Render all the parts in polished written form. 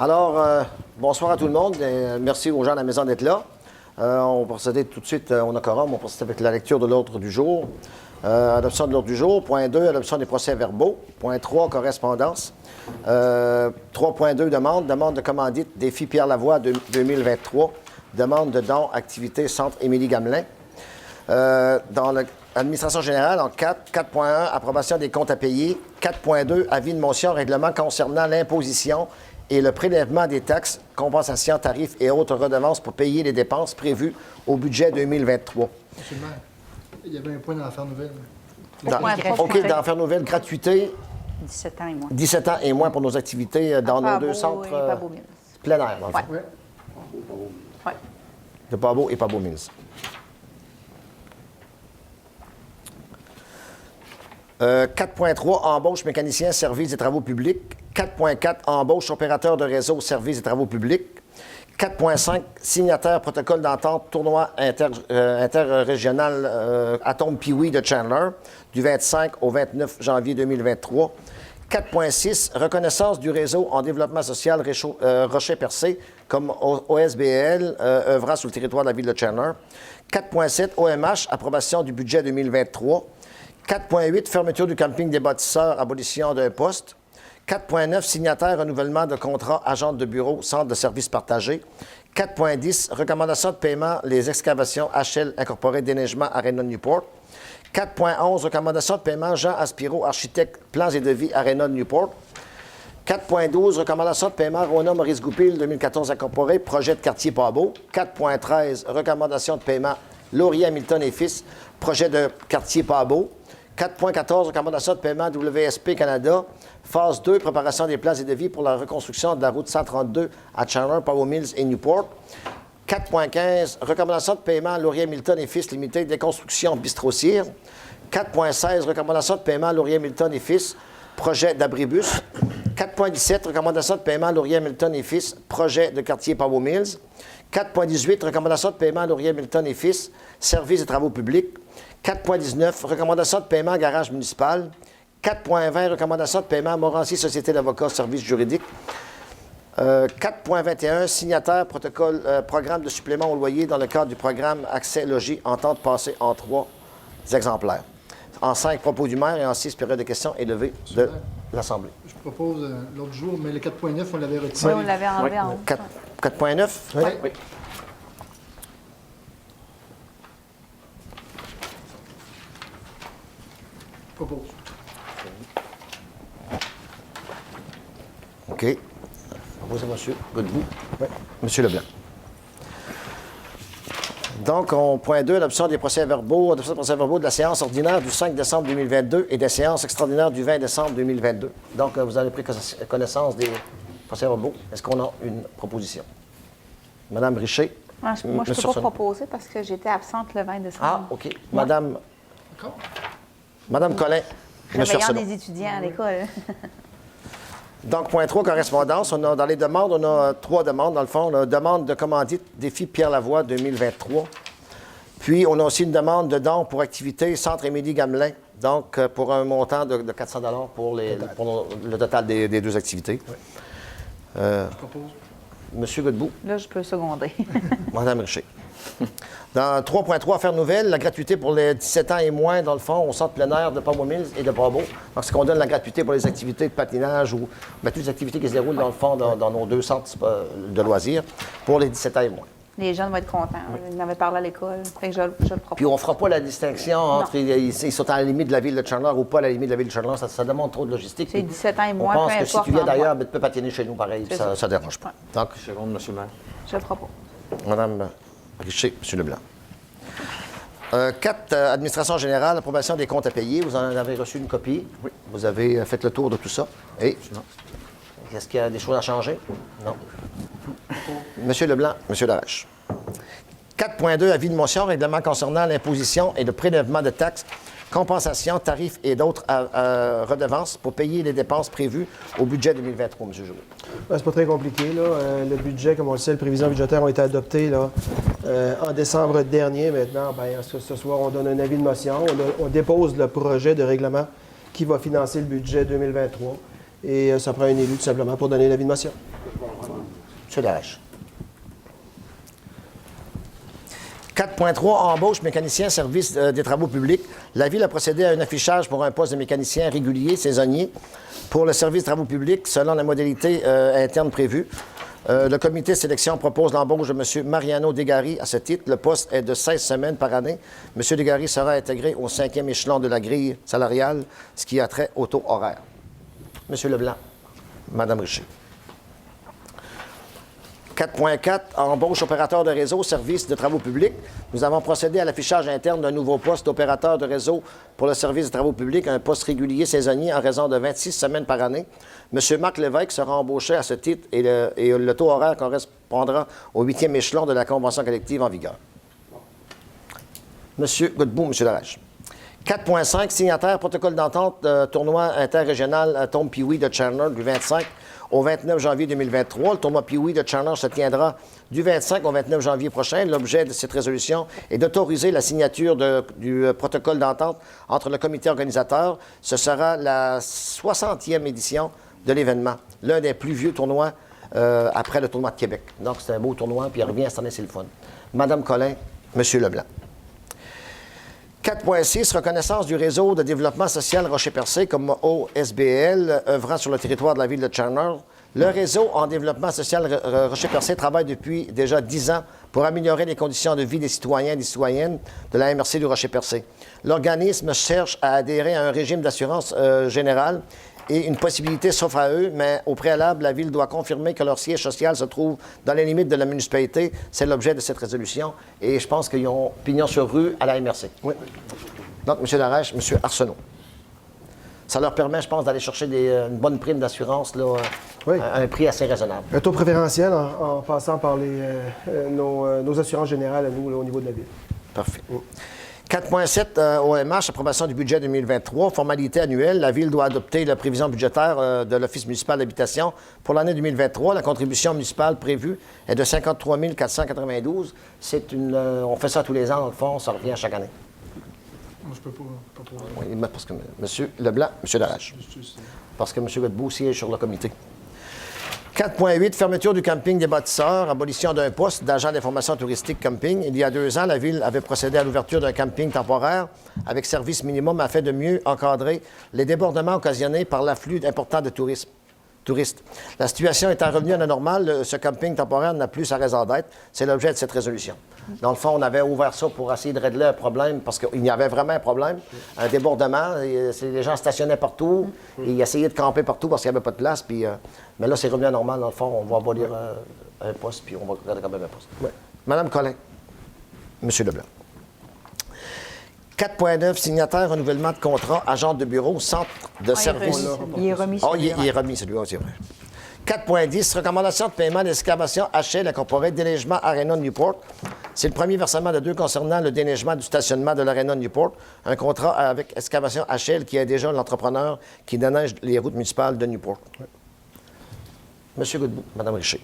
Alors, bonsoir à tout le monde. Merci aux gens à la maison d'être là. On va procéder tout de suite, on a quorum, on procède avec la lecture de l'ordre du jour. Adoption de l'ordre du jour. Point 2, adoption des procès-verbaux. Point 3, correspondance. 3.2, demande de commandite, défi Pierre Lavoie 2023. Demande de don, activité, Centre Émilie-Gamelin. Dans l'administration générale, en 4, 4.1, approbation des comptes à payer. 4.2, avis de motion, règlement concernant l'imposition et le prélèvement des taxes, compensations, tarifs et autres redevances pour payer les dépenses prévues au budget 2023. Monsieur le maire, il y avait un point dans l'affaire nouvelle. OK, dans l'affaire nouvelle, gratuité. 17 ans et moins. 17 ans et moins pour nos activités dans nos deux centres plein air, dans le fond. Oui. Oui. De Pas-Beau et Pas-Beau-Mills. 4.3, embauche mécanicien, services et travaux publics. 4.4, embauche opérateur de réseau, services et travaux publics. 4.5, signataire protocole d'entente tournoi interrégional Atome Pee-Wee de Chandler du 25 au 29 janvier 2023. 4.6, reconnaissance du réseau en développement social Rocher-Percé comme OSBL œuvrant sur le territoire de la ville de Chandler. 4.7, OMH, approbation du budget 2023. 4.8, fermeture du camping des bâtisseurs, abolition d'un poste. 4.9, signataire, renouvellement de contrat, agent de bureau, centre de services partagés. 4.10, recommandation de paiement, les excavations HL incorporées déneigement Aréna Newport. 4.11, recommandation de paiement, Jean Aspiro, architecte, plans et devis, Aréna Newport. 4.12, recommandation de paiement, Rona Maurice Goupil, 2014 incorporé, projet de quartier Pas-Beau. 4.13, recommandation de paiement, Laurier Hamilton et Fils, projet de quartier Pas-Beau. 4.14, recommandation de paiement WSP Canada, phase 2, préparation des plans et devis pour la reconstruction de la route 132 à Chandler, Pas-Beau-Mills et Newport. 4.15, recommandation de paiement Laurier Milton et Fils Limité, déconstruction Bistro-Cire. 4.16, recommandation de paiement Laurier Milton et Fils, projet d'abribus. 4.17, recommandation de paiement Laurier Milton et Fils, projet de quartier Pas-Beau-Mills. 4.18, recommandation de paiement Laurier Milton et Fils, services et travaux publics. 4.19, recommandation de paiement garage municipal. 4.20, recommandation de paiement Morancy Société d'avocats, services juridiques. 4.21, signataire, protocole, programme de supplément au loyer dans le cadre du programme Accès Logis, entente passée en 3 exemplaires. En 5, propos du maire et en 6, période de questions élevée de l'Assemblée. Je propose l'autre jour, mais le 4.9, on l'avait retiré. Oui, on l'avait enlevé en haut. 4.9? Oui. Propose. OK. Proposez, monsieur Godbout. Oui. Monsieur Leblanc. Donc, point 2, adoption des procès-verbaux, de la séance ordinaire du 5 décembre 2022 et des séances extraordinaires du 20 décembre 2022. Donc, vous avez pris connaissance des procès-verbaux. Est-ce qu'on a une proposition? Madame Richer. Moi, je ne peux pas proposer parce que j'étais absente le 20 décembre. Ah, OK. Madame Collin. Réveillant des étudiants à l'école. Donc, point 3, correspondance. Dans les demandes, on a 3 demandes, dans le fond. On a une demande de commandite défi Pierre Lavoie 2023. Puis, on a aussi une demande de don pour activité Centre Émilie-Gamelin. Donc, pour un montant de 400 $ pour le total des 2 activités. Oui. Je propose. Monsieur Godbout. Là, je peux seconder. Madame Richer. Dans 3.3, affaires nouvelles, la gratuité pour les 17 ans et moins, dans le fond, au centre plein air de Pas-Beau-Mills et de Pas-Beau. Donc, c'est qu'on donne la gratuité pour les activités de patinage ou toutes les activités qui se déroulent, dans le fond, dans nos 2 centres de loisirs pour les 17 ans et moins. Les jeunes vont être contents. Ils m'avaient parlé à l'école. Fait que je le propose. Puis on ne fera pas la distinction entre ils sont à la limite de la ville de Chandler ou pas à la limite de la ville de Chandler. Ça demande trop de logistique. C'est 17 ans et moins, on pense peu que si importe tu viens d'ailleurs, l'endroit. tu peux patiner chez nous pareil. Ça ne dérange pas. Donc, Seconde, monsieur le maire. Je le propose. Madame Richer, monsieur Leblanc. 4, administration générale, approbation des comptes à payer. Vous en avez reçu une copie. Oui. Vous avez fait le tour de tout ça. Et est-ce qu'il y a des choses à changer? Non. Monsieur Leblanc, monsieur Laroche. 4.2, avis de motion, règlement concernant l'imposition et le prélèvement de taxes, compensations, tarifs et d'autres redevances pour payer les dépenses prévues au budget 2023, M. Joly. C'est pas très compliqué. Là. Le budget, comme on le sait, les prévisions budgétaires ont été adoptées là, en décembre dernier. Maintenant, ce soir, on donne un avis de motion. On dépose le projet de règlement qui va financer le budget 2023. Et ça prend un élu, tout simplement, pour donner l'avis de motion. M. Darèche. 4.3, embauche mécanicien service des travaux publics. La Ville a procédé à un affichage pour un poste de mécanicien régulier, saisonnier, pour le service des travaux publics, selon la modalité interne prévue. Le comité de sélection propose l'embauche de M. Mariano Degari à ce titre. Le poste est de 16 semaines par année. M. Degari sera intégré au 5e échelon de la grille salariale, ce qui a trait au taux horaire. M. Leblanc, Mme Richer. 4.4, embauche opérateur de réseau, service de travaux publics. Nous avons procédé à l'affichage interne d'un nouveau poste d'opérateur de réseau pour le service de travaux publics, un poste régulier saisonnier en raison de 26 semaines par année. M. Marc Lévesque sera embauché à ce titre et le taux horaire correspondra au 8e échelon de la convention collective en vigueur. M. Godbout, M. Darèche. 4.5, signataire, protocole d'entente, tournoi interrégional Tom Pee-Wee de Chandler du 25 au 29 janvier 2023. Le tournoi Pee-Wee de Chandler se tiendra du 25 au 29 janvier prochain. L'objet de cette résolution est d'autoriser la signature du protocole d'entente entre le comité organisateur. Ce sera la 60e édition de l'événement, l'un des plus vieux tournois après le tournoi de Québec. Donc, c'est un beau tournoi, puis il revient cette année, c'est le fun. Madame Collin, Monsieur Leblanc. 4.6, reconnaissance du réseau de développement social Rocher-Percé comme OSBL œuvrant sur le territoire de la ville de Chandler. Le réseau en développement social Rocher-Percé travaille depuis déjà 10 ans pour améliorer les conditions de vie des citoyens et des citoyennes de la MRC du Rocher-Percé. L'organisme cherche à adhérer à un régime d'assurance générale et une possibilité s'offre à eux, mais au préalable, la Ville doit confirmer que leur siège social se trouve dans les limites de la municipalité. C'est l'objet de cette résolution. Et je pense qu'ils ont pignon sur rue à la MRC. Oui. Donc, M. Darèche, M. Arsenault. Ça leur permet, je pense, d'aller chercher une bonne prime d'assurance, là, oui. à un prix assez raisonnable. Un taux préférentiel en passant par nos assurances générales à nous, là, au niveau de la Ville. Parfait. Oui. 4.7, OMH, approbation du budget 2023. Formalité annuelle, la Ville doit adopter la prévision budgétaire de l'Office municipal d'habitation pour l'année 2023. La contribution municipale prévue est de 53 492. On fait ça tous les ans, dans le fond, ça revient chaque année. Moi, je peux pas pour... Oui, parce que M. Leblanc, M. Darèche. Parce que M. Godbout siège sur le comité. 4.8, fermeture du camping des bâtisseurs, abolition d'un poste d'agent d'information touristique camping. Il y a 2 ans, la Ville avait procédé à l'ouverture d'un camping temporaire avec service minimum afin de mieux encadrer les débordements occasionnés par l'afflux important de touristes. La situation étant revenue à la normale, ce camping temporaire n'a plus sa raison d'être. C'est l'objet de cette résolution. Dans le fond, on avait ouvert ça pour essayer de régler un problème parce qu'il y avait vraiment un problème, un débordement. Les gens stationnaient partout et ils essayaient de camper partout parce qu'il n'y avait pas de place. Puis, mais là, c'est revenu à la normale. Dans le fond, on va abolir un poste puis on va garder quand même un poste. Ouais. Madame Collin, Monsieur Leblanc. 4.9, signataire, renouvellement de contrat, agent de bureau, centre de service. Il est remis. Il est remis, celui-là, c'est vrai. 4.10, recommandation de paiement d'excavation HL incorporée, déneigement Arena Newport. C'est le premier versement de 2 concernant le déneigement du stationnement de l'Arena Newport. Un contrat avec excavation HL qui est déjà l'entrepreneur qui déneige les routes municipales de Newport. Oui. Monsieur Godbout, Mme Richer.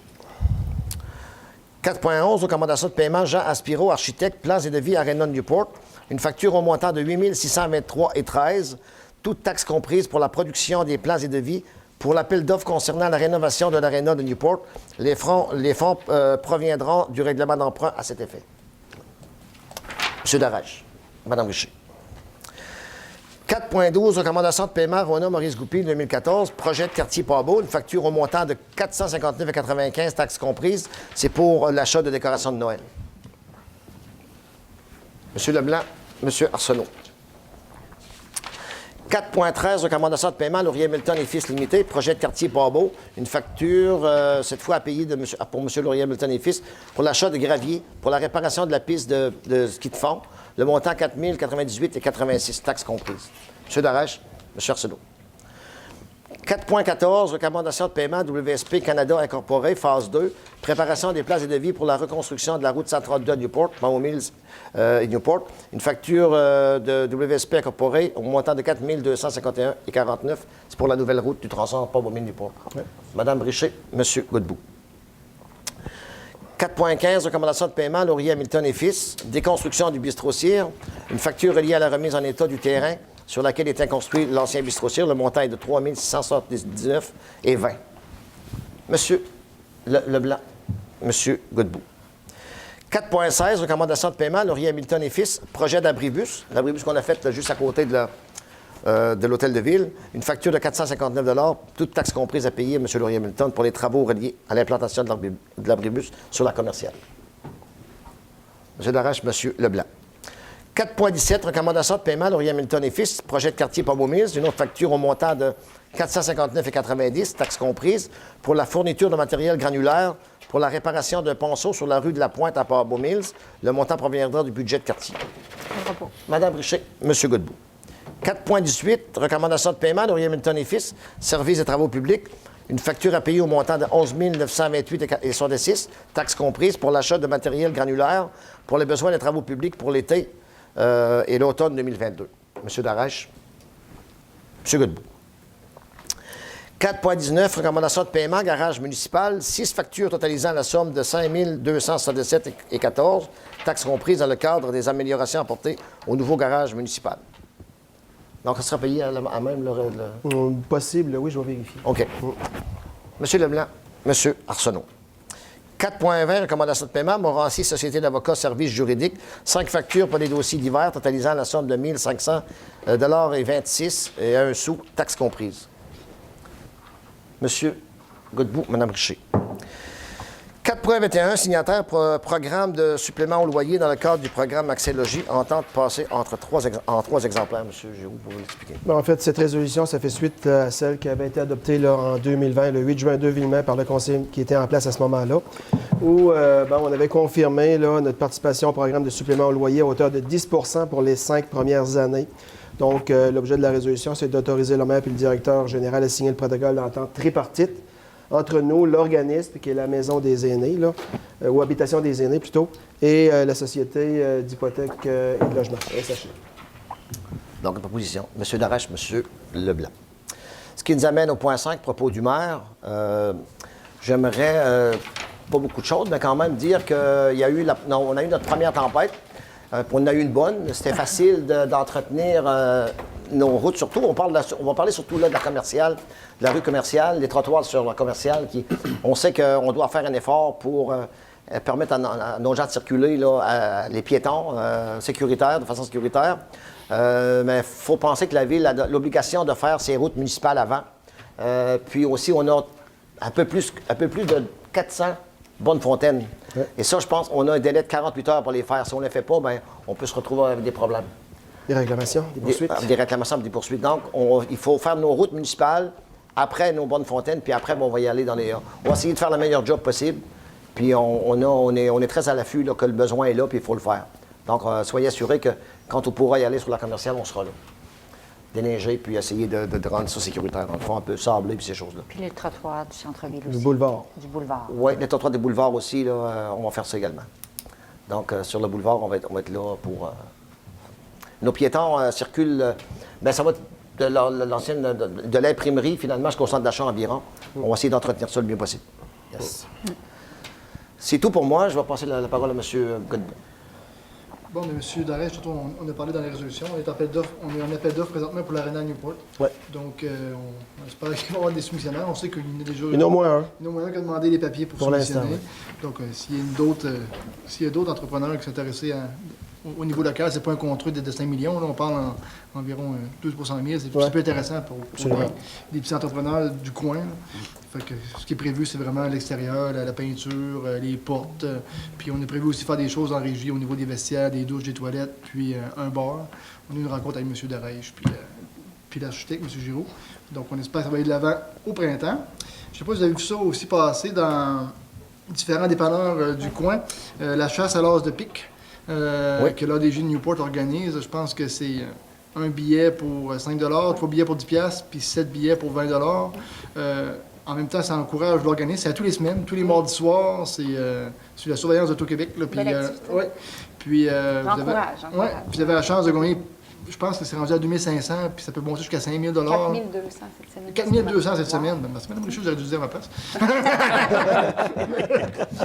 4.11, recommandation de paiement Jean Aspiro, architecte, plans et devis Arena Newport. Une facture au montant de 8 623,13 $, toutes taxes comprises pour la production des plans et devis pour l'appel d'offres concernant la rénovation de l'Arena de Newport. Les fonds proviendront du règlement d'emprunt à cet effet. M. Darèche, Mme Richer. 4.12, recommandation de paiement Rona Maurice Goupil 2014, projet de quartier Pabot, une facture au montant de 459,95 $, taxes comprises. C'est pour l'achat de décorations de Noël. M. Leblanc, M. Arsenault. 4.13, recommandation de paiement Laurier Milton et Fils Limité, projet de quartier Pabot, une facture, cette fois à payer pour M. Laurier Milton et Fils, pour l'achat de gravier, pour la réparation de la piste de ski de fond, le montant 4 098,86 $, taxes comprises. M. Darèche, M. Arsenault. 4.14, recommandation de paiement WSP Canada Incorporé, phase 2, préparation des places et devis pour la reconstruction de la route 132 à Newport, Mont Mills et Newport. Une facture de WSP Incorporé au montant de 4 251,49 $. C'est pour la nouvelle route du tronçon Pont-Beaumont-Newport. Oui. Mme Richer, M. Godbout. 4.15, recommandation de paiement Laurier Hamilton et Fils, déconstruction du bistrot-cire, une facture reliée à la remise en état du terrain sur laquelle était construit l'ancien bistrot-cire. Le montant est de 3 679,20 $. Monsieur Leblanc, M. Godbout. 4.16, recommandation de paiement, Laurier Hamilton et Fils, projet d'abribus. L'abribus qu'on a fait là, juste à côté de l'hôtel de ville. Une facture de 459 toutes taxes comprises à payer, M. Laurier Hamilton, pour les travaux reliés à l'implantation de l'abribus sur la commerciale. M. Darèche, M. Leblanc. 4.17, recommandation de paiement, Laurier Hamilton et Fils, projet de quartier Port-Beaumile, une autre facture au montant de 459,90 taxes comprises, pour la fourniture de matériel granulaire pour la réparation d'un ponceau sur la rue de la Pointe à Port-Beaumile. Le montant proviendra du budget de quartier. Madame Richer, M. Godbout. 4.18, recommandation de paiement, Laurier Hamilton et Fils, services et travaux publics, une facture à payer au montant de 11 928,66 taxes comprises pour l'achat de matériel granulaire pour les besoins des travaux publics pour l'été et l'automne 2022. M. Darèche. M. Godbout. 4.19, recommandation de paiement, garage municipal, 6 factures totalisant la somme de 5 277,14 taxes comprises dans le cadre des améliorations apportées au nouveau garage municipal. Donc, ça sera payé à même le... Possible, oui, je vais vérifier. OK. M. Leblanc, M. Arsenault. 4.20, recommandation de paiement, Morancy, Société d'avocats, services juridiques, 5 factures pour des dossiers divers totalisant la somme de 1 500 $ et 26 et 1 sou, taxes comprises. M. Godbout, Mme Richer. 4.21, signataire programme de supplément au loyer dans le cadre du programme Accès Logis, entente passée en 3 exemplaires. M. Giroux, vous pouvez l'expliquer. En fait, cette résolution, ça fait suite à celle qui avait été adoptée là, en 2020, le 8 juin 2020, par le conseil qui était en place à ce moment-là, où on avait confirmé là, notre participation au programme de supplément au loyer à hauteur de 10 pour les 5 premières années. Donc, l'objet de la résolution, c'est d'autoriser le maire et le directeur général à signer le protocole d'entente tripartite entre nous, l'organisme, qui est la Maison des aînés, là, ou Habitation des aînés plutôt, et la Société d'hypothèque et de logement, SHI. Donc, proposition. M. Darèche, M. Leblanc. Ce qui nous amène au point 5, propos du maire. J'aimerais, pas beaucoup de choses, mais quand même dire qu'il y a eu on a eu notre première tempête. On a eu une bonne. C'était facile d'entretenir nos routes, surtout. On va parler surtout là de la commerciale, de la rue commerciale, les trottoirs sur la commerciale. On sait qu'on doit faire un effort pour permettre à nos gens de circuler, là, les piétons, de façon sécuritaire. Mais il faut penser que la Ville a l'obligation de faire ses routes municipales avant. Puis aussi, on a un peu plus de 400 bonnes fontaines. Ouais. Et ça, je pense, on a un délai de 48 heures pour les faire. Si on ne les fait pas, bien, on peut se retrouver avec des problèmes. Des réclamations, des poursuites. Des réclamations, des poursuites. Donc, il faut faire nos routes municipales après nos bonnes fontaines, puis après, on va y aller dans les... On va essayer de faire le meilleur job possible. Puis on est très à l'affût là, que le besoin est là, puis il faut le faire. Donc, soyez assurés que quand on pourra y aller sur la commerciale, on sera là. Déneiger, puis essayer de rendre ça sécuritaire. Dans le fond, un peu sablé, puis ces choses-là. Puis les trottoirs du centre-ville aussi. Du boulevard. Du boulevard. Oui, les trottoirs des boulevards aussi, là, on va faire ça également. Donc, sur le boulevard, on va être là pour... Nos piétons circulent... Bien, ça va de l'imprimerie, finalement, jusqu'au centre d'achat environ. On va essayer d'entretenir ça le mieux possible. Yes. C'est tout pour moi. Je vais passer la parole à M. Godbout. Bon, mais M. Darèche, on a parlé dans les résolutions. On est en appel d'offres présentement pour l'Arena Newport. Ouais. Donc, on espère qu'il va y avoir des soumissionnaires. On sait qu'il y en a déjà... Il y en a au moins un. Il y en a au moins un qui a demandé les papiers pour soumissionner. Donc, s'il y a d'autres entrepreneurs qui sont intéressés au niveau local, c'est pas un contrat de 5 millions. Là, on parle environ 12 000. C'est un peu intéressant pour les petits entrepreneurs du coin. Fait que ce qui est prévu, c'est vraiment l'extérieur, la peinture, les portes. Puis on a prévu aussi faire des choses en régie au niveau des vestiaires, des douches, des toilettes, puis un bar. On a eu une rencontre avec M. Darèche, puis l'architecte, M. Giroux. Donc on espère que ça va aller de l'avant au printemps. Je ne sais pas si vous avez vu ça aussi passer dans différents dépanneurs du coin. La chasse à l'as de pique que l'ADJ de Newport organise. Je pense que c'est un billet pour 5 3 billets pour 10 puis 7 billets pour 20 En même temps, ça encourage l'organisme. C'est à tous les semaines, tous les mardis soirs. C'est sur la surveillance d'Auto-Québec. Puis, vous avez la chance de gagner, je pense que c'est rendu à 2500, puis ça peut monter jusqu'à 5000 $. 4200 cette semaine. 4200 cette semaine. La semaine prochaine, j'aurais dû dire à ma place.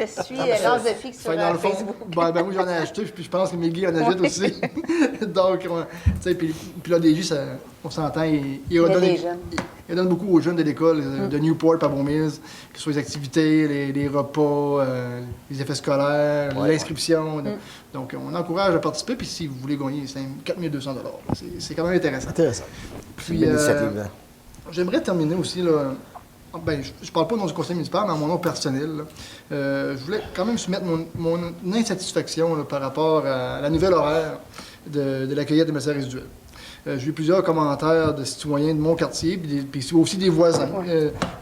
Je suis l'as de fixe sur Facebook. Moi, j'en ai acheté, puis je pense que Miguel en achète aussi. Donc, tu sais, puis l'ADJ, on s'entend, il il donne beaucoup aux jeunes de l'école de Newport, par Beaumille, que ce soit les activités, les repas, les effets scolaires, l'inscription. Donc, on encourage à participer, puis si vous voulez gagner, c'est 4 200 $. C'est quand même intéressant. Intéressant. Puis, j'aimerais terminer aussi, là, ben, je ne parle pas au nom du conseil municipal, mais à mon nom personnel. Là. Je voulais quand même soumettre mon insatisfaction là, par rapport à la nouvelle horaire de la cueillette des matières résiduelles. J'ai eu plusieurs commentaires de citoyens de mon quartier, puis aussi des voisins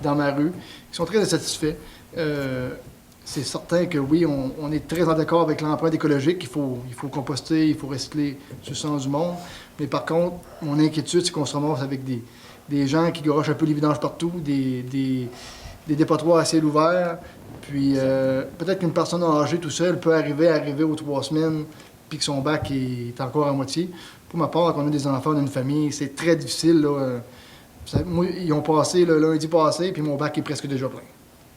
dans ma rue, qui sont très insatisfaits. C'est certain que oui, on est très en accord avec l'empreinte écologique. Il faut composter, il faut recycler sur le sens du monde. Mais par contre, mon inquiétude, c'est qu'on se ramasse avec des gens qui garochent un peu les vidanges partout, des dépotoirs à ciel ouvert. Puis peut-être qu'une personne âgée tout seul peut arriver aux 3 semaines, puis que son bac est encore à moitié. Pour ma part, quand on a des enfants d'une famille, c'est très difficile. Là. Moi, ils ont passé le lundi passé, puis mon bac est presque déjà plein.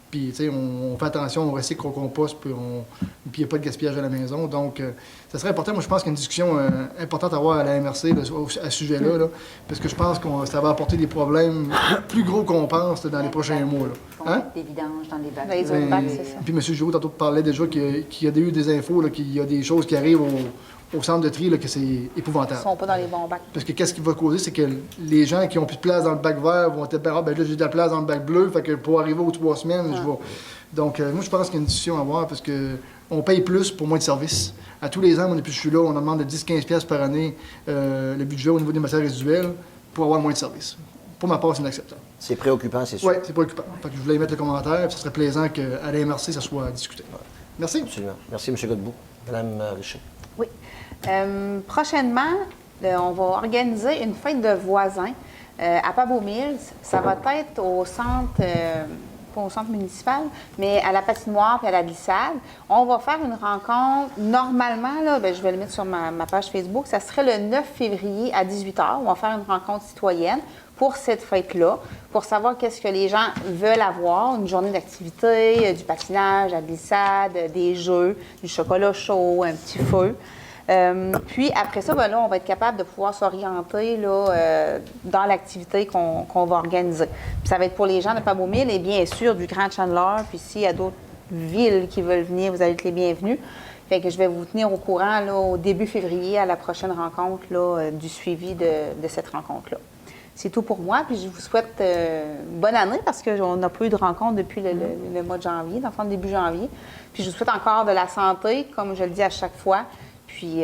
Puis, tu sais, on fait attention, on recycle, on composte, puis il n'y a pas de gaspillage à la maison. Donc, ça serait important. Moi, je pense qu'il y a une discussion importante à avoir à la MRC là, à ce sujet-là, là, parce que je pense que ça va apporter des problèmes plus gros qu'on pense dans les prochains mois. Là. Hein? Des vidanges dans les bacs. Les autres bacs, c'est ça. Puis, M. Giroux, tantôt, parlait déjà qu'il y a eu des infos, là, qu'il y a des choses qui arrivent au centre de tri, là, que c'est épouvantable. Ils ne sont pas dans les bons bacs. Parce que qu'est-ce qui va causer, c'est que les gens qui ont plus de place dans le bac vert vont être ben là, j'ai de la place dans le bac bleu, fait que pour arriver aux 3 semaines, je vais... Donc, moi, je pense qu'il y a une discussion à avoir parce qu'on paye plus pour moins de services. À tous les ans, depuis que je suis là, on demande de 10-15$ par année le budget au niveau des matières résiduelles pour avoir moins de services. Pour ma part, c'est inacceptable. C'est préoccupant, c'est sûr. Oui, c'est préoccupant. Fait que je voulais mettre le commentaire, puis ce serait plaisant qu'à la MRC, ça soit discuté. Merci. Absolument. Merci, M. Godbout. Mme Richer. Oui. Prochainement, on va organiser une fête de voisins à Pabot-Mills. Ça va être au centre, pas au centre municipal, mais à la patinoire et à la glissade. On va faire une rencontre. Normalement, là, je vais le mettre sur ma page Facebook. Ça serait le 9 février à 18h. On va faire une rencontre citoyenne pour cette fête-là, pour savoir qu'est-ce que les gens veulent avoir. Une journée d'activité, du patinage, la glissade, des jeux, du chocolat chaud, un petit feu. Puis après ça, là, on va être capable de pouvoir s'orienter dans l'activité qu'on va organiser. Puis ça va être pour les gens de Pabot-Mills et bien sûr du Grand Chandler. Puis s'il y a d'autres villes qui veulent venir, vous allez être les bienvenus. Fait que je vais vous tenir au courant là, au début février à la prochaine rencontre là, du suivi de cette rencontre-là. C'est tout pour moi. Puis je vous souhaite bonne année parce qu'on n'a pas eu de rencontre depuis le mois de janvier, dans le début janvier. Puis je vous souhaite encore de la santé, comme je le dis à chaque fois. Puis,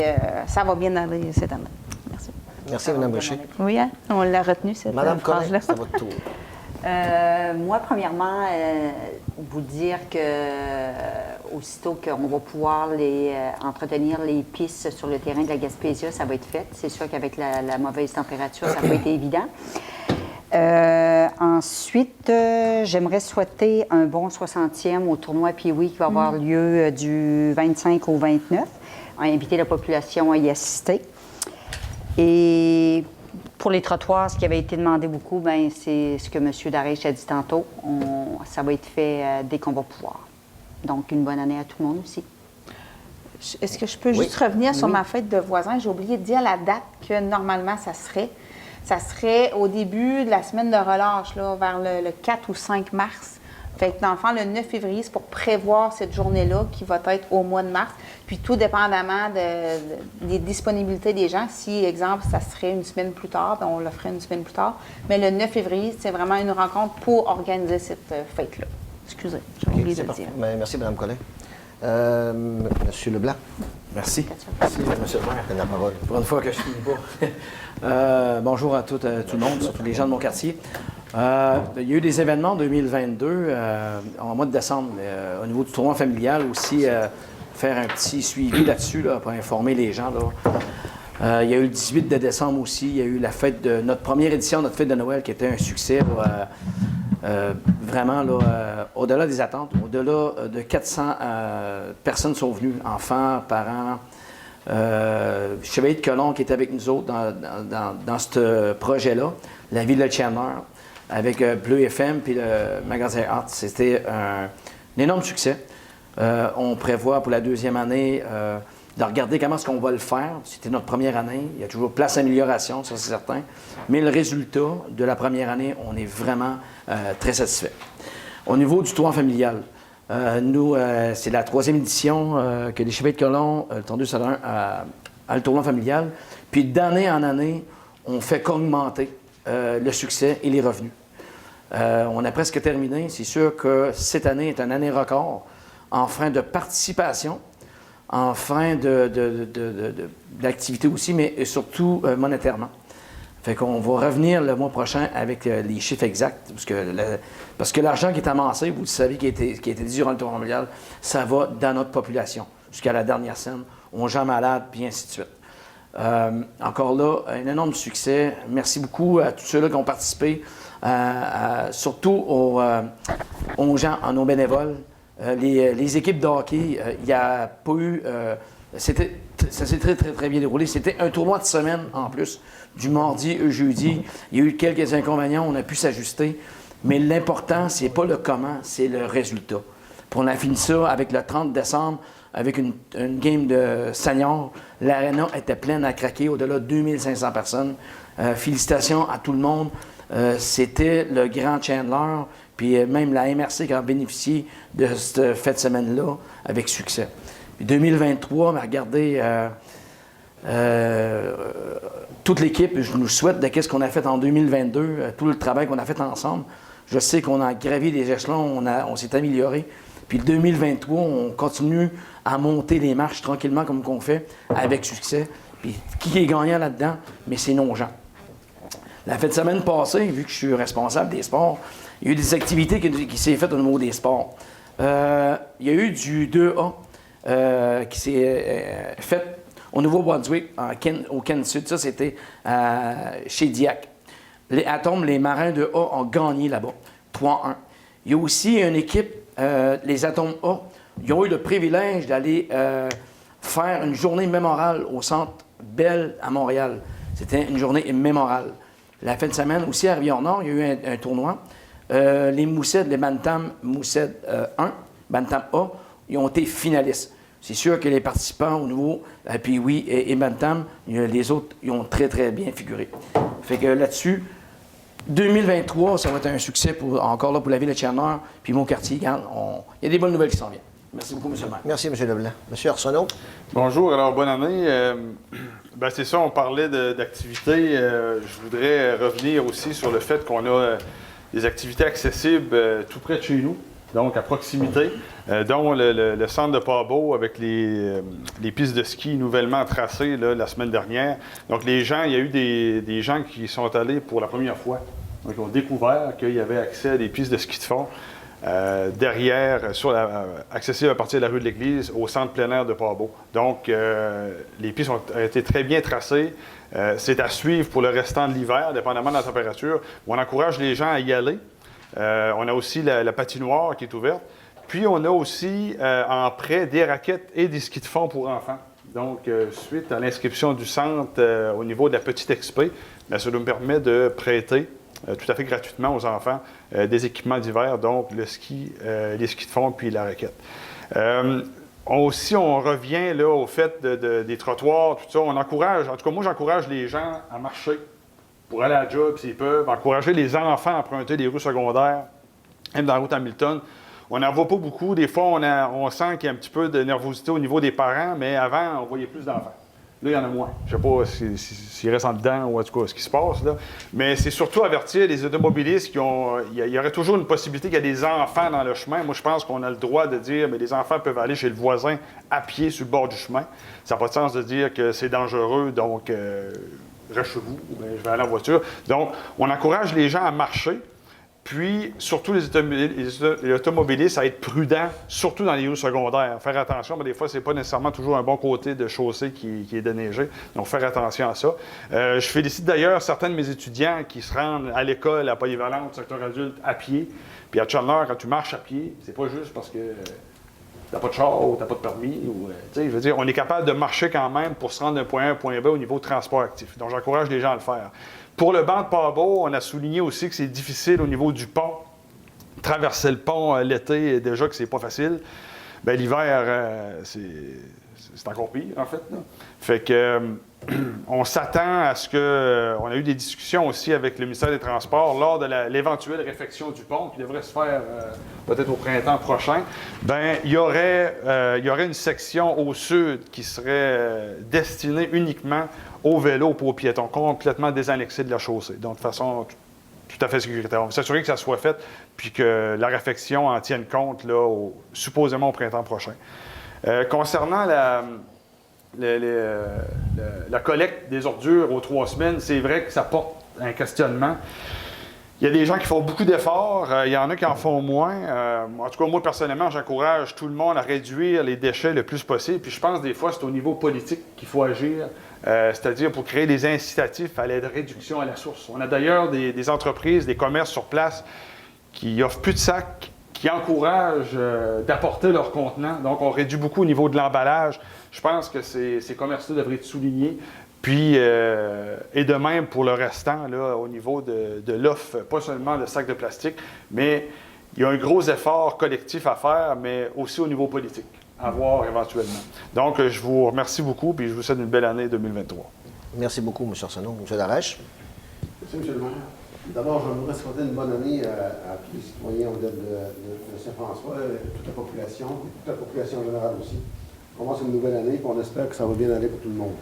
ça va bien aller cette année. Merci. Merci, Mme Richer. Oui, hein? On l'a retenu, cette phrase-là. C'est à votre tour. Moi, premièrement, vous dire que aussitôt qu'on va pouvoir entretenir les pistes sur le terrain de la Gaspésia, ça va être fait. C'est sûr qu'avec la mauvaise température, ça n'a pas été évident. Ensuite, j'aimerais souhaiter un bon 60e au tournoi Pee-Wee qui va avoir lieu du 25 au 29. On a invité la population à y assister. Et pour les trottoirs, ce qui avait été demandé beaucoup, bien, c'est ce que M. Darèche a dit tantôt. Ça va être fait dès qu'on va pouvoir. Donc, une bonne année à tout le monde aussi. Est-ce que je peux juste revenir sur ma fête de voisins? J'ai oublié de dire la date que normalement ça serait. Ça serait au début de la semaine de relâche, là, vers le 4 ou 5 mars. Fait que dans le fond, le 9 février, c'est pour prévoir cette journée-là qui va être au mois de mars. Puis tout dépendamment des disponibilités des gens. Si, exemple, ça serait une semaine plus tard, bien, on le ferait une semaine plus tard. Mais le 9 février, c'est vraiment une rencontre pour organiser cette fête-là. Excusez, j'ai oublié de le dire. Merci, Mme Collin. Monsieur Leblanc. Merci. Merci, M. le maire. La parole. Pour une fois que je ne finis pas. Bonjour à tout le monde, surtout les gens de mon quartier. Il y a eu des événements en 2022, en mois de décembre, au niveau du tournoi familial aussi, faire un petit suivi là-dessus là, pour informer les gens. Là. Il y a eu le 18 de décembre aussi, il y a eu la fête de notre première édition, notre fête de Noël, qui était un succès. Là, vraiment, là, au-delà des attentes, au-delà de 400 personnes sont venues, enfants, parents. Chevalier de Colomb qui était avec nous autres dans ce projet-là, la ville de Chandler, avec Bleu FM puis le magasin Art. C'était un énorme succès. On prévoit pour la deuxième année de regarder comment est-ce qu'on va le faire. C'était notre première année. Il y a toujours place à amélioration, ça c'est certain. Mais le résultat de la première année, on est vraiment très satisfait. Au niveau du tournoi familial, nous, c'est la 3e édition que les Chevaliers de Colomb, le Tournoi 201, a le tournoi familial. Puis d'année en année, on fait qu'augmenter le succès et les revenus. On a presque terminé. C'est sûr que cette année est une année record en fin de participation, en fin d'activité aussi, mais surtout monétairement. Fait qu'on va revenir le mois prochain avec les chiffres exacts, parce que l'argent qui est amassé, vous le savez, qui a été dit durant le tournoi familial, ça va dans notre population, jusqu'à la dernière scène, aux gens malades, puis ainsi de suite. Encore là, un énorme succès. Merci beaucoup à tous ceux-là qui ont participé, surtout aux gens, à nos bénévoles. Les équipes de hockey, il n'y a pas eu... ça s'est très, très, très bien déroulé. C'était un tournoi de semaine en plus, du mardi au jeudi. Il y a eu quelques inconvénients, on a pu s'ajuster. Mais l'important, c'est pas le comment, c'est le résultat. Puis on a fini ça avec le 30 décembre, avec une game de seniors. L'aréna était pleine à craquer, au-delà de 2500 personnes. Félicitations à tout le monde. C'était le grand Chandler, puis même la MRC qui a bénéficié de cette fête de semaine-là avec succès. Puis 2023, regardez, toute l'équipe, je nous souhaite de ce qu'on a fait en 2022, tout le travail qu'on a fait ensemble. Je sais qu'on a gravi les échelons, on s'est amélioré. Puis 2023, on continue à monter les marches tranquillement comme qu'on fait, avec succès. Puis qui est gagnant là-dedans? Mais c'est nos gens. La fête de semaine passée, vu que je suis responsable des sports, il y a eu des activités qui s'est faites au niveau des sports. Il y a eu du 2A qui s'est fait au Nouveau-Brunswick, au Ken Sud. Ça, c'était chez Diac. Les Atomes, les Marins de A ont gagné là-bas, 3-1. Il y a aussi une équipe, les Atomes A, ils ont eu le privilège d'aller faire une journée mémorale au Centre Bell à Montréal. C'était une journée mémorale. La fin de semaine, aussi à Rivière-Nord, il y a eu un tournoi. Les Moussettes, les Bantam Moussettes 1, Bantam A, ils ont été finalistes. C'est sûr que les participants au niveau, puis oui, et Bantam, les autres, ils ont très, très bien figuré. Fait que là-dessus, 2023, ça va être un succès encore là pour la ville de Chandler, puis mon quartier. Il y a des bonnes nouvelles qui s'en viennent. Merci beaucoup, M. le maire. Merci, M. Leblanc. M. Arsenault. Bonjour, alors bonne année. C'est ça, on parlait d'activités. Je voudrais revenir aussi sur le fait qu'on a des activités accessibles tout près de chez nous, donc à proximité, dont le centre de Pabot avec les pistes de ski nouvellement tracées là, la semaine dernière. Donc il y a eu des gens qui sont allés pour la première fois. Donc ils ont découvert qu'il y avait accès à des pistes de ski de fond. Derrière, accessible à partir de la rue de l'Église, au centre plein air de Pabot. Donc, les pistes ont été très bien tracées. C'est à suivre pour le restant de l'hiver, dépendamment de la température. On encourage les gens à y aller. On a aussi la patinoire qui est ouverte. Puis, on a aussi en prêt des raquettes et des skis de fond pour enfants. Donc, suite à l'inscription du centre au niveau de la petite expé, ça nous permet de prêter tout à fait gratuitement aux enfants des équipements d'hiver, donc les skis de fond puis la raquette. Aussi, on revient là, au fait des trottoirs, tout ça. On encourage, en tout cas moi j'encourage les gens à marcher pour aller à la job s'ils peuvent, encourager les enfants à emprunter des rues secondaires, même dans la route Hamilton. On n'en voit pas beaucoup. Des fois, on sent qu'il y a un petit peu de nervosité au niveau des parents, mais avant, on voyait plus d'enfants. Là, il y en a moins. Je ne sais pas s'ils restent en dedans ou en tout cas ce qui se passe. Là. Mais c'est surtout avertir les automobilistes il y aurait toujours une possibilité qu'il y ait des enfants dans le chemin. Moi, je pense qu'on a le droit de dire que les enfants peuvent aller chez le voisin à pied sur le bord du chemin. Ça n'a pas de sens de dire que c'est dangereux, donc reste chez vous, je vais aller en voiture. Donc, on encourage les gens à marcher. Puis, surtout les automobilistes à être prudents, surtout dans les rues secondaires. Faire attention, mais des fois, ce n'est pas nécessairement toujours un bon côté de chaussée qui est déneigé. Donc, faire attention à ça. Je félicite d'ailleurs certains de mes étudiants qui se rendent à l'école, à Polyvalente, secteur adulte, à pied. Puis à Chandler, quand tu marches à pied, c'est pas juste parce que t'as pas de char ou t'as pas de permis. Je veux dire, on est capable de marcher quand même pour se rendre d'un point A à un point B au niveau de transport actif. Donc, j'encourage les gens à le faire. Pour le banc de Pabot, on a souligné aussi que c'est difficile au niveau du pont. Traverser le pont l'été, déjà que c'est pas facile. Bien, l'hiver, c'est encore pire, en fait. Là. Fait que on s'attend à ce que... on a eu des discussions aussi avec le ministère des Transports lors de l'éventuelle réfection du pont qui devrait se faire peut-être au printemps prochain. Bien, il y aurait une section au sud qui serait destinée uniquement aux vélos pour aux piétons, complètement désannexée de la chaussée. Donc, de façon tout à fait sécuritaire. On va s'assurer que ça soit fait puis que la réfection en tienne compte, là, supposément au printemps prochain. Concernant la collecte des ordures aux 3 semaines, c'est vrai que ça porte un questionnement. Il y a des gens qui font beaucoup d'efforts, il y en a qui en font moins. En tout cas, moi, personnellement, j'encourage tout le monde à réduire les déchets le plus possible. Puis je pense des fois, c'est au niveau politique qu'il faut agir, c'est-à-dire pour créer des incitatifs à la réduction à la source. On a d'ailleurs des entreprises, des commerces sur place qui offrent plus de sacs, qui encouragent d'apporter leurs contenants. Donc, on réduit beaucoup au niveau de l'emballage. Je pense que ces commerces-là devraient être soulignés. Puis, et de même pour le restant, là, au niveau de l'offre, pas seulement de sacs de plastique, mais il y a un gros effort collectif à faire, mais aussi au niveau politique, à voir éventuellement. Donc, je vous remercie beaucoup, puis je vous souhaite une belle année 2023. Merci beaucoup, M. Arsenault. M. Darèche. Merci, M. le maire. D'abord, je voudrais souhaiter une bonne année à tous les citoyens de Saint-François, toute la population, et toute la population générale aussi. On commence une nouvelle année, et on espère que ça va bien aller pour tout le monde.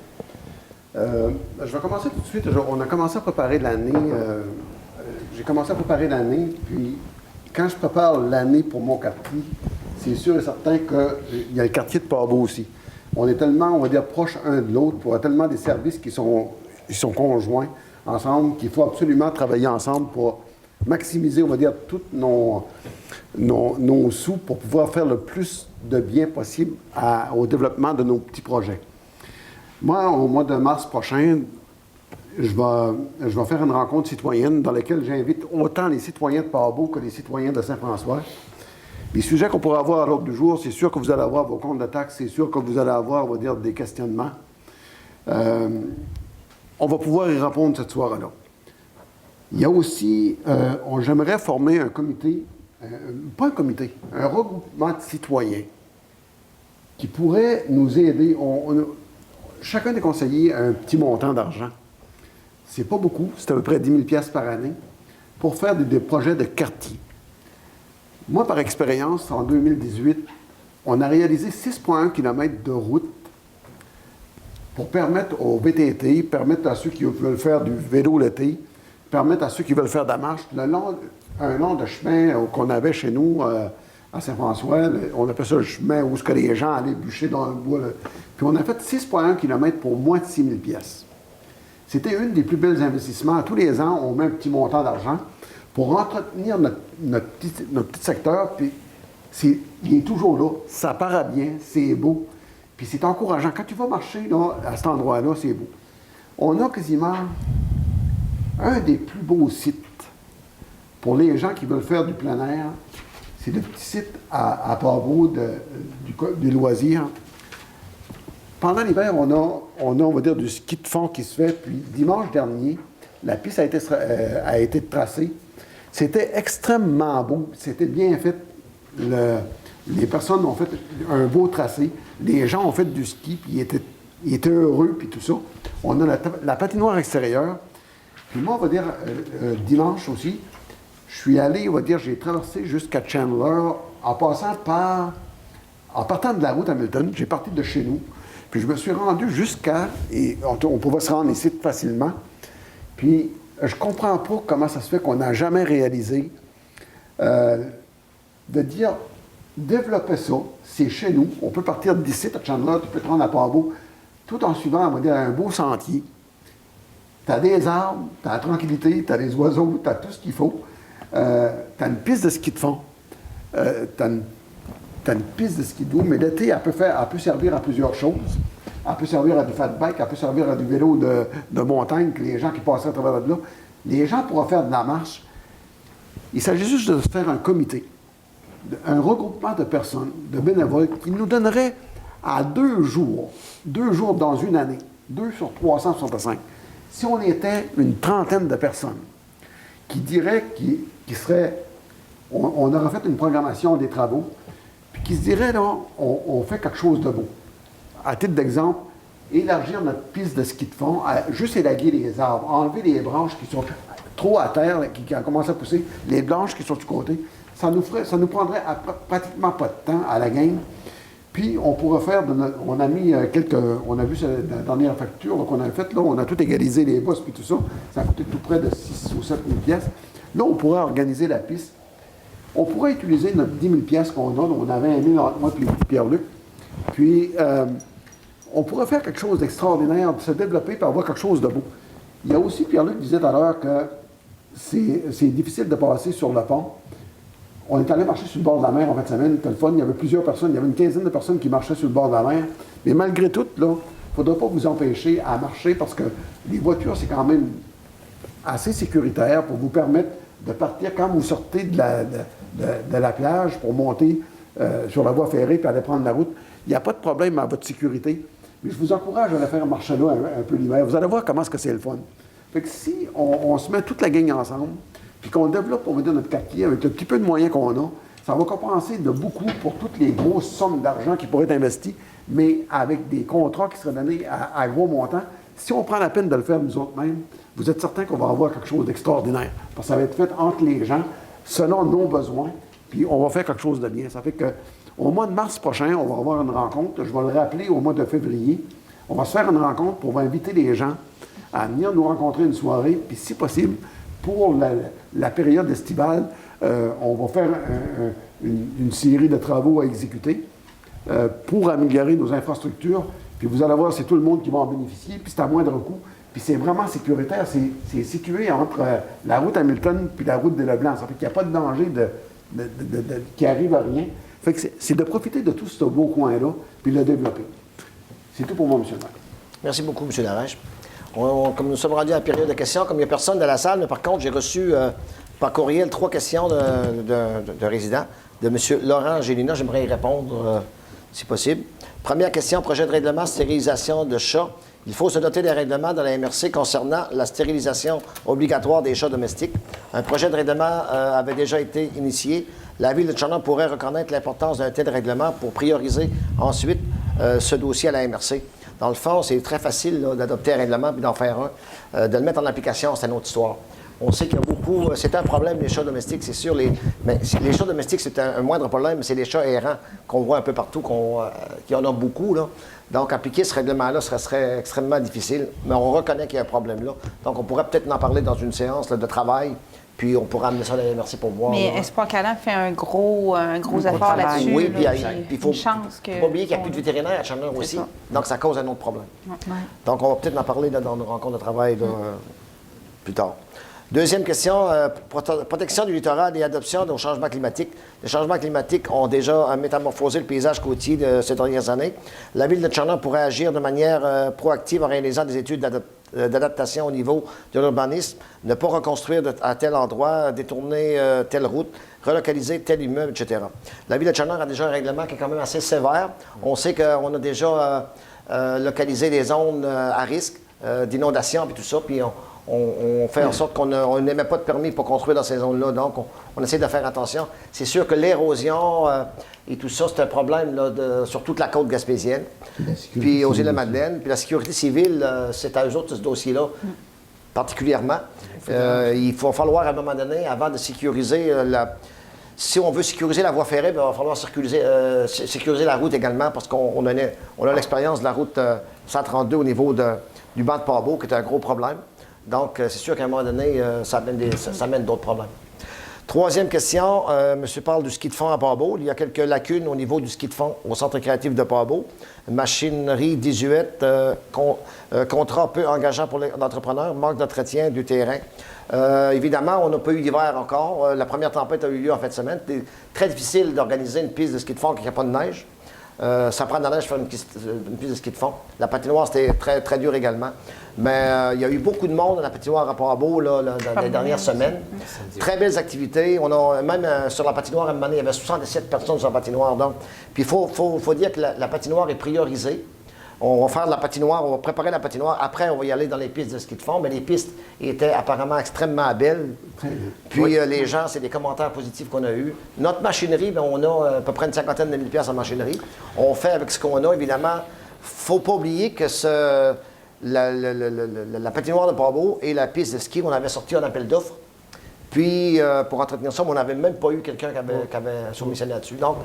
Je vais commencer tout de suite. On a commencé à préparer l'année. J'ai commencé à préparer l'année, puis quand je prépare l'année pour mon quartier, c'est sûr et certain qu'il y a le quartier de Port-Beau aussi. On est tellement, on va dire, proches un de l'autre, pour tellement des services qui sont conjoints ensemble, qu'il faut absolument travailler ensemble pour maximiser, on va dire, tous nos sous pour pouvoir faire le plus de bien possible au développement de nos petits projets. Moi, au mois de mars prochain, je vais faire une rencontre citoyenne dans laquelle j'invite autant les citoyens de Port-Beau que les citoyens de Saint-François. Les sujets qu'on pourra avoir à l'ordre du jour, c'est sûr que vous allez avoir vos comptes de taxes, c'est sûr que vous allez avoir, on va dire, des questionnements. On va pouvoir y répondre cette soirée-là. Il y a aussi, j'aimerais former un comité, pas un comité, un regroupement de citoyens qui pourrait nous aider. Chacun des conseillers a un petit montant d'argent. C'est pas beaucoup, c'est à peu près 10 000 $ par année, pour faire des projets de quartier. Moi, par expérience, en 2018, on a réalisé 6,1 km de route pour permettre aux VTT, permettre à ceux qui veulent faire du vélo l'été, permettre à ceux qui veulent faire de la marche, un long de chemin qu'on avait chez nous à Saint-François, on appelle ça le chemin où les gens allaient bûcher dans le bois. Là. Puis on a fait 6,1 km pour moins de 6 000 $. C'était une des plus belles investissements. Tous les ans, on met un petit montant d'argent pour entretenir notre petit secteur, puis il est toujours là, ça paraît bien, c'est beau. Puis c'est encourageant. Quand tu vas marcher là, à cet endroit-là, c'est beau. On a quasiment un des plus beaux sites pour les gens qui veulent faire du plein air. C'est le petit site à Port-Beau du loisir. Pendant l'hiver, on va dire, du ski de fond qui se fait. Puis dimanche dernier, la piste a été tracée. C'était extrêmement beau. C'était bien fait. Les personnes ont fait un beau tracé. Les gens ont fait du ski, puis ils étaient heureux, puis tout ça. On a la patinoire extérieure. Puis moi, on va dire, dimanche aussi, je suis allé, on va dire, j'ai traversé jusqu'à Chandler en partant de la route Hamilton. J'ai parti de chez nous. Puis je me suis rendu et on pouvait se rendre ici facilement. Puis je comprends pas comment ça se fait qu'on n'a jamais réalisé de dire, développer ça, c'est chez nous. On peut partir d'ici à Chandler, tu peux te rendre à Port-Beau, tout en suivant, on va dire, un beau sentier. Tu as des arbres, tu as la tranquillité, tu as des oiseaux, tu as tout ce qu'il faut. Tu as une piste de ski de fond. Tu as une piste de ski de dos, mais l'été, elle peut servir à plusieurs choses. Elle peut servir à du fat bike, elle peut servir à du vélo de montagne, que les gens qui passeraient à travers de là. Les gens pourront faire de la marche. Il s'agit juste de faire un comité, un regroupement de personnes, de bénévoles, qui nous donnerait à 2 jours dans une année, 2 sur 365, si on était une trentaine de personnes, qui diraient, qui seraient, on aurait fait une programmation des travaux, puis qui se dirait, là, on fait quelque chose de beau. À titre d'exemple, élargir notre piste de ski de fond, juste élaguer les arbres, enlever les branches qui sont trop à terre, qui ont commencé à pousser, les branches qui sont du côté, ça nous prendrait pratiquement pas de temps à la game. Puis on pourrait faire, on a mis on a vu la dernière facture qu'on a faite, là, on a tout égalisé les bosses puis tout ça, ça a coûté tout près de 6 ou 7 000 pièces. Là, on pourrait organiser la piste. On pourrait utiliser notre 10 000 pièces qu'on a, on avait 1 000 entre moi et Pierre-Luc. Puis on pourrait faire quelque chose d'extraordinaire, de se développer et avoir quelque chose de beau. Il y a aussi, Pierre-Luc disait tout à l'heure que c'est difficile de passer sur le pont. On est allé marcher sur le bord de la mer en fin de semaine, c'était le fun. Il y avait plusieurs personnes, il y avait une quinzaine de personnes qui marchaient sur le bord de la mer. Mais malgré tout, là, il ne faudra pas vous empêcher à marcher parce que les voitures, c'est quand même assez sécuritaire pour vous permettre de partir quand vous sortez de la plage pour monter sur la voie ferrée puis aller prendre la route. Il n'y a pas de problème à votre sécurité. Mais je vous encourage à aller faire marcher là un peu l'hiver. Vous allez voir comment c'est le fun. Fait que si on se met toute la gang ensemble, puis qu'on développe, on va dire, notre quartier avec le petit peu de moyens qu'on a, ça va compenser de beaucoup pour toutes les grosses sommes d'argent qui pourraient être investies, mais avec des contrats qui seraient donnés à gros montants. Si on prend la peine de le faire nous autres mêmes, vous êtes certain qu'on va avoir quelque chose d'extraordinaire. Parce que ça va être fait entre les gens, selon nos besoins, puis on va faire quelque chose de bien. Ça fait qu'au mois de mars prochain, on va avoir une rencontre. Je vais le rappeler au mois de février. On va se faire une rencontre pour inviter les gens à venir nous rencontrer une soirée, puis si possible, pour la période estivale, on va faire une série de travaux à exécuter pour améliorer nos infrastructures. Puis vous allez voir, c'est tout le monde qui va en bénéficier, puis c'est à moindre coût. Puis c'est vraiment sécuritaire. C'est situé entre la route Hamilton puis la route des Leblanc. Ça fait qu'il n'y a pas de danger qui arrive à rien. Fait que c'est de profiter de tout ce beau coin-là, puis le développer. C'est tout pour moi, M. le maire. Merci beaucoup, M. Laroche. Comme nous sommes rendus à la période de questions, comme il n'y a personne dans la salle, mais par contre, j'ai reçu par courriel 3 questions de résidents, de M. Laurent Gélina. J'aimerais y répondre, si possible. Première question, projet de règlement stérilisation de chats. Il faut se doter des règlements de la MRC concernant la stérilisation obligatoire des chats domestiques. Un projet de règlement avait déjà été initié. La Ville de Tchernobyl pourrait reconnaître l'importance d'un tel règlement pour prioriser ensuite ce dossier à la MRC. Dans le fond, c'est très facile d'adopter un règlement puis d'en faire un. De le mettre en application, c'est une autre histoire. On sait qu'il y a beaucoup... c'est un problème, les chats domestiques, c'est sûr. Mais les chats domestiques, c'est un moindre problème, mais c'est les chats errants qu'on voit un peu partout, qu'il y en a beaucoup, là. Donc, appliquer ce règlement-là serait extrêmement difficile, mais on reconnaît qu'il y a un problème là. Donc, on pourrait peut-être en parler dans une séance de travail, puis on pourra amener ça à la MRC pour voir. Mais Espoir Calam fait un gros effort là-dessus. Oui, puis il faut pas oublier qu'il n'y a plus de vétérinaire à Tchernobyl aussi. Ça. Donc, ça cause un autre problème. Ouais. Donc, on va peut-être en parler dans nos rencontres de travail plus tard. Deuxième question, protection du littoral et adoption au changement climatique. Les changements climatiques ont déjà métamorphosé le paysage côtier de ces dernières années. La Ville de Tchernobyl pourrait agir de manière proactive en réalisant des études d'adaptation au niveau de l'urbanisme, ne pas reconstruire à tel endroit, détourner telle route, relocaliser tel immeuble, etc. La Ville de Tchernobyl a déjà un règlement qui est quand même assez sévère. On sait qu'on a déjà localisé des zones à risque d'inondation et tout ça, puis on fait en sorte qu'on n'émet pas de permis pour construire dans ces zones-là. Donc, on essaie de faire attention. C'est sûr que l'érosion et tout ça, c'est un problème là, sur toute la côte gaspésienne. Puis aux îles de la Madeleine. Puis la sécurité civile, c'est à eux autres ce dossier-là, particulièrement. Il va falloir, à un moment donné, avant de sécuriser si on veut sécuriser la voie ferrée, bien, il va falloir sécuriser la route également, parce qu'on a l'expérience de la route 132 au niveau du banc de Pabot, qui est un gros problème. Donc, c'est sûr qu'à un moment donné, ça amène d'autres problèmes. Troisième question, monsieur parle du ski de fond à Pabot. Il y a quelques lacunes au niveau du ski de fond au Centre créatif de Pabot. Machinerie désuète, contrat peu engageant pour l'entrepreneur, manque d'entretien du terrain. Évidemment, on n'a pas eu d'hiver encore. La première tempête a eu lieu en fin de semaine. C'est très difficile d'organiser une piste de ski de fond quand il n'y a pas de neige. Ça prend de la neige pour faire une piste de ski de fond. La patinoire, c'était très, très dur également. Mais il y a eu beaucoup de monde à la patinoire à Pabot dans les dernières semaines. Très belles activités. Même sur la patinoire, à un moment donné, il y avait 77 personnes sur la patinoire. Donc. Puis il faut dire que la patinoire est priorisée On va faire de la patinoire, on va préparer la patinoire. Après, on va y aller dans les pistes de ski de fond. Mais les pistes étaient apparemment extrêmement belles. Puis les gens, c'est des commentaires positifs qu'on a eus. Notre machinerie, bien, on a à peu près une 50aine de mille pièces en machinerie. On fait avec ce qu'on a, évidemment. Faut pas oublier que la patinoire de Port-Beau et la piste de ski, on avait sorti un appel d'offres. Puis, pour entretenir ça, on n'avait même pas eu quelqu'un qui avait soumissionné là-dessus. Donc,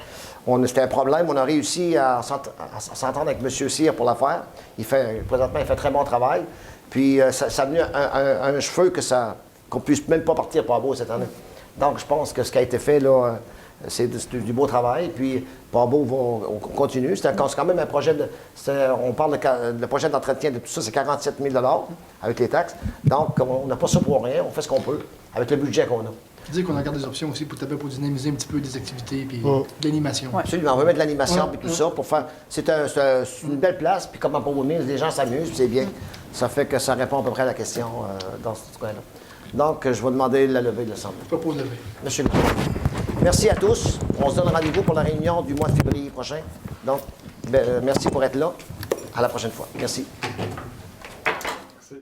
c'était un problème. On a réussi à s'entendre avec M. Cyr pour la faire. Présentement, il fait très bon travail. Puis, ça a venu un cheveu qu'on ne puisse même pas partir Port-Beau cette année. Donc, je pense que ce qui a été fait, là, c'est du beau travail. Puis, Port-Beau, on continue. C'est quand même un projet on parle de projet d'entretien de tout ça, c'est 47 000 avec les taxes. Donc, on n'a pas ça pour rien. On fait ce qu'on peut avec le budget qu'on a. Dire qu'on regarde des options aussi pour dynamiser un petit peu des activités et de l'animation. Ouais. Absolument. On veut mettre de l'animation et tout ça pour faire. C'est une belle place. Puis, comme à Port-Beau-Mills, les gens s'amusent, puis c'est bien. Ça fait que ça répond à peu près à la question dans ce coin-là. Donc, je vais demander la levée de l'Assemblée. Je propose lever. Monsieur le Président. Merci à tous. On se donne rendez-vous pour la réunion du mois de février prochain. Donc, merci pour être là. À la prochaine fois. Merci.